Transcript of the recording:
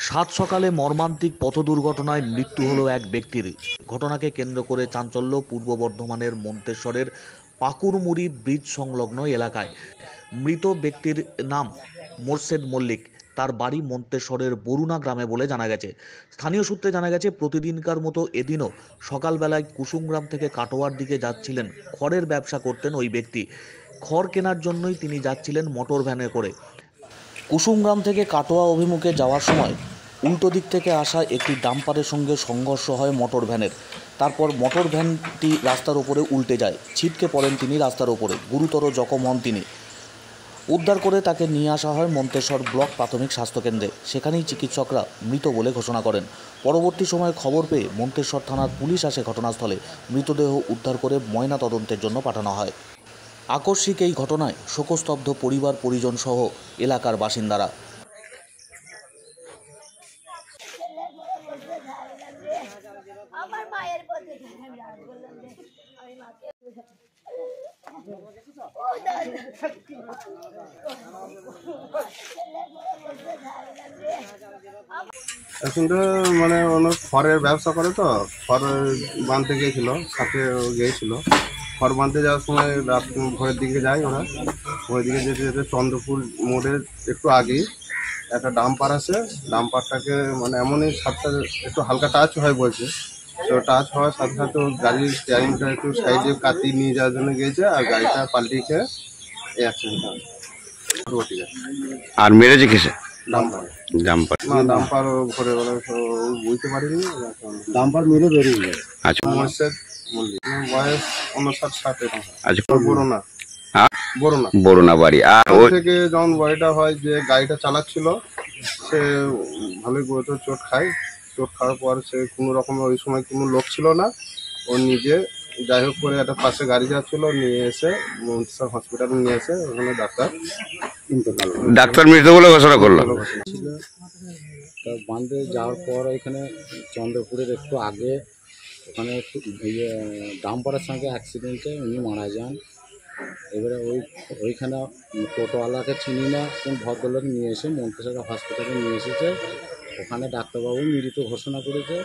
সাত সকালে মর্মান্তিক পথ দুর্ঘটনায় মৃত্যু হলো এক ব্যক্তির। ঘটনাকে কেন্দ্র করে চাঞ্চল্য পূর্ব বর্ধমানের মন্তেশ্বরের পাকুড়মুড়ি ব্রিজ সংলগ্ন এলাকায়। মৃত ব্যক্তির নাম মোর্শেদ মল্লিক। তার বাড়ি মন্তেশ্বরের বরুণা গ্রামে বলে জানা গেছে। স্থানীয় সূত্রে জানা গেছে, প্রতিদিনকার মতো এদিনও সকালবেলায় কুসুমগ্রাম থেকে কাটোয়ার দিকে যাচ্ছিলেন। খড়ের ব্যবসা করতেন ওই ব্যক্তি। খড় কেনার জন্যই তিনি যাচ্ছিলেন মোটর ভ্যানে করে। কুসুমগ্রাম থেকে কাটোয়া অভিমুখে যাওয়ার সময় উল্টো দিক থেকে আসা একটি ডাম্পারের সঙ্গে সংঘর্ষ হয় মোটর ভ্যানের। তারপর মোটর ভ্যানটি রাস্তার ওপরে উল্টে যায়। ছিটকে পড়েন তিনি রাস্তার ওপরে। গুরুতর জখম হন তিনি। উদ্ধার করে তাকে নিয়ে আসা হয় মন্তেশ্বর ব্লক প্রাথমিক স্বাস্থ্যকেন্দ্রে। সেখানেই চিকিৎসকরা মৃত বলে ঘোষণা করেন। পরবর্তী সময়ে খবর পেয়ে মন্তেশ্বর থানার পুলিশ আসে ঘটনাস্থলে। মৃতদেহ উদ্ধার করে ময়না তদন্তের জন্য পাঠানো হয়। আকস্মিক এই ঘটনায় শোকস্তব্ধ পরিবার পরিজন সহ এলাকার বাসিন্দারা। আমার মায়ের প্রতি বললাম যে আমি মাকে এখন তো মানে অনেক খড়ের ব্যবসা করে, তো খড় বাঁধতে গিয়েছিল, সাথে গিয়েছিল। খড় বাঁধতে যাওয়ার সময় রাত ভোরের দিকে যায় ওরা। ভোরের দিকে যেতে যেতে চন্দ্রপুর মোড়ের একটু আগেই একটা ডাম্পার আছে। ডাম্পারটাকে মানে এমনই সাতটা একটু হালকা টাচ হয় বলছে, তো টাচ হওয়ার সাথে সাথে গাড়ির স্টিয়ারিংটা একটু সাইডে কাটিয়ে নিয়ে যাওয়ার জন্য গিয়েছে, আর গাড়িটা পাল্টিয়ে খেয়ে এই অ্যাক্সিডেন্ট হয়। আর মেরেছে কিসে? Dumper jumper. না, ডাম্পার ভোরে বেলা বুঝতে পারিনি। ডাম্পার মেরে বেরিয়ে যায়। আচ্ছা মোর্শেদ মল্লিক, বয়স 59-60 এরকম। আচ্ছা বরুণা হ্যাঁ বরুণা বরুণা বাড়ি। আর ওর ওই থেকে যখন বয়টা হয় যে গাড়িটা চালাচ্ছিল, সে ভালোই গুরুতর চোট খায়। চোট খাওয়ার পর সে কোনো রকমের ওই সময় কোনো লোক ছিল না, ও নিজে যাই হোক করে একটা পাশে গাড়ি যাচ্ছিল, নিয়ে এসে মন্তেশ্বর হসপিটালে নিয়ে এসে ওখানে ডাক্তার মৃত বলে ঘোষণা করলো। ছিল তা বাঁধে যাওয়ার পর এখানে চন্দ্রপুরের একটু আগে ওখানে একটু ডাম্পারের সঙ্গে অ্যাক্সিডেন্টে উনি মারা যান। এবারে ওইখানে টোটোওয়ালাকে চিনি না, কোন ভদ্রলোক নিয়ে এসে মন্তেশ্বর হসপিটালে নিয়ে এসেছে। ওখানে ডাক্তারবাবু মৃত ঘোষণা করেছে।